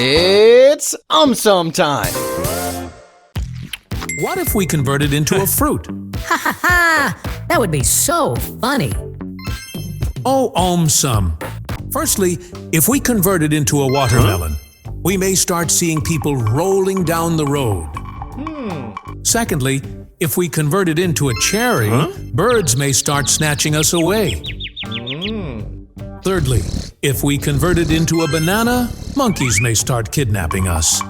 It's AumSum time! What if we converted into a fruit? Ha ha ha! That would be so funny. Oh, AumSum. Firstly, if we converted into a watermelon, we may start seeing people rolling down the road. Secondly, if we converted into a cherry, birds may start snatching us away. Thirdly, if we converted into a banana, monkeys may start kidnapping us.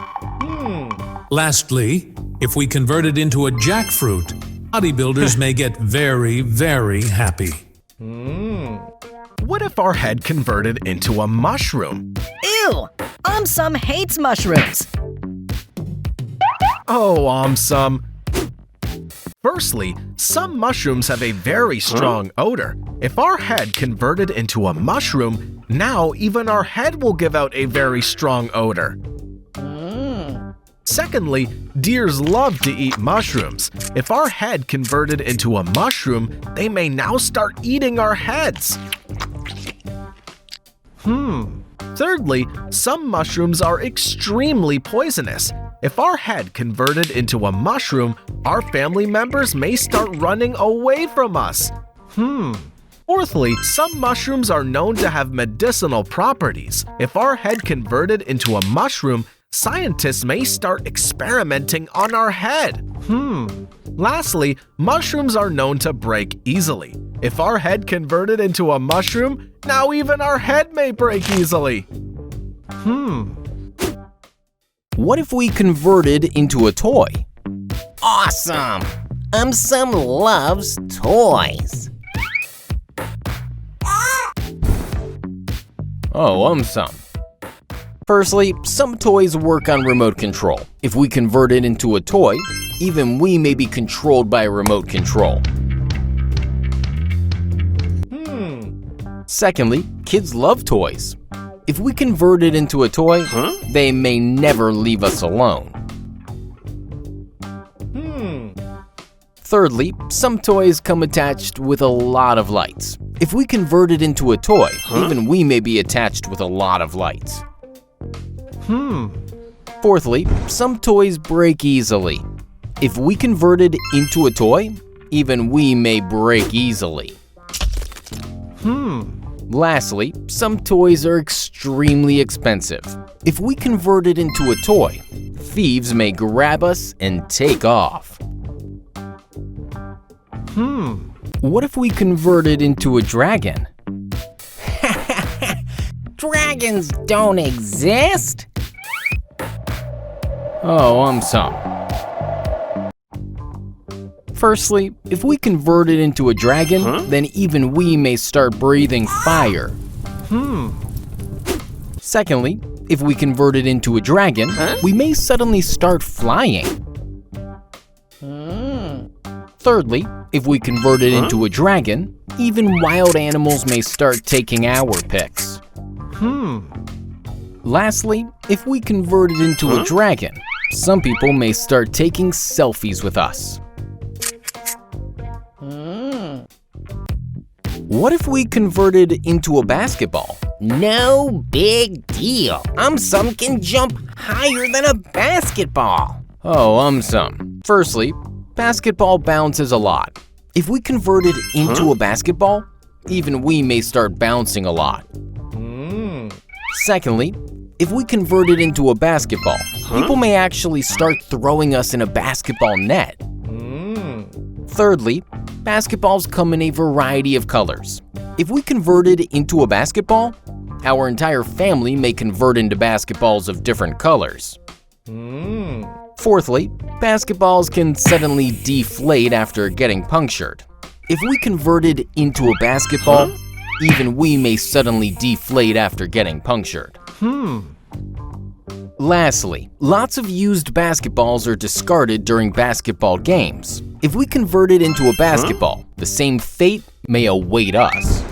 Lastly, if we converted into a jackfruit, bodybuilders may get very, very happy. What if our head converted into a mushroom? Ew! AumSum hates mushrooms. Oh, AumSum. Firstly, some mushrooms have a very strong odor. If our head converted into a mushroom, now even our head will give out a very strong odor. Secondly, deers love to eat mushrooms. If our head converted into a mushroom, they may now start eating our heads. Thirdly, some mushrooms are extremely poisonous. If our head converted into a mushroom, our family members may start running away from us. Fourthly, some mushrooms are known to have medicinal properties. If our head converted into a mushroom, scientists may start experimenting on our head. Lastly, mushrooms are known to break easily. If our head converted into a mushroom, now even our head may break easily. What if we converted into a toy? Awesome! AumSum loves toys. Oh, AumSum. Firstly, some toys work on remote control. If we convert it into a toy, even we may be controlled by a remote control. Secondly, kids love toys. If we convert it into a toy, they may never leave us alone. Thirdly, some toys come attached with a lot of lights. If we convert it into a toy, even we may be attached with a lot of lights. Fourthly, some toys break easily. If we convert it into a toy, even we may break easily. Lastly, some toys are extremely expensive. If we convert it into a toy, thieves may grab us and take off. What if we convert it into a dragon? Dragons don't exist. Oh, AumSum. Firstly, if we convert it into a dragon, then even we may start breathing fire. Secondly, if we convert it into a dragon, we may suddenly start flying. Thirdly, if we convert it into a dragon, even wild animals may start taking our pics. Lastly, if we convert it into a dragon, some people may start taking selfies with us. What if we converted into a basketball? No big deal. AumSum can jump higher than a basketball. Oh, AumSum. Firstly, basketball bounces a lot. If we convert it into a basketball, even we may start bouncing a lot. Secondly, if we convert it into a basketball, people may actually start throwing us in a basketball net. Thirdly, basketballs come in a variety of colors. If we convert it into a basketball, our entire family may convert into basketballs of different colors. Fourthly, basketballs can suddenly deflate after getting punctured. If we convert it into a basketball, even we may suddenly deflate after getting punctured. Lastly, lots of used basketballs are discarded during basketball games. If we convert it into a basketball, the same fate may await us.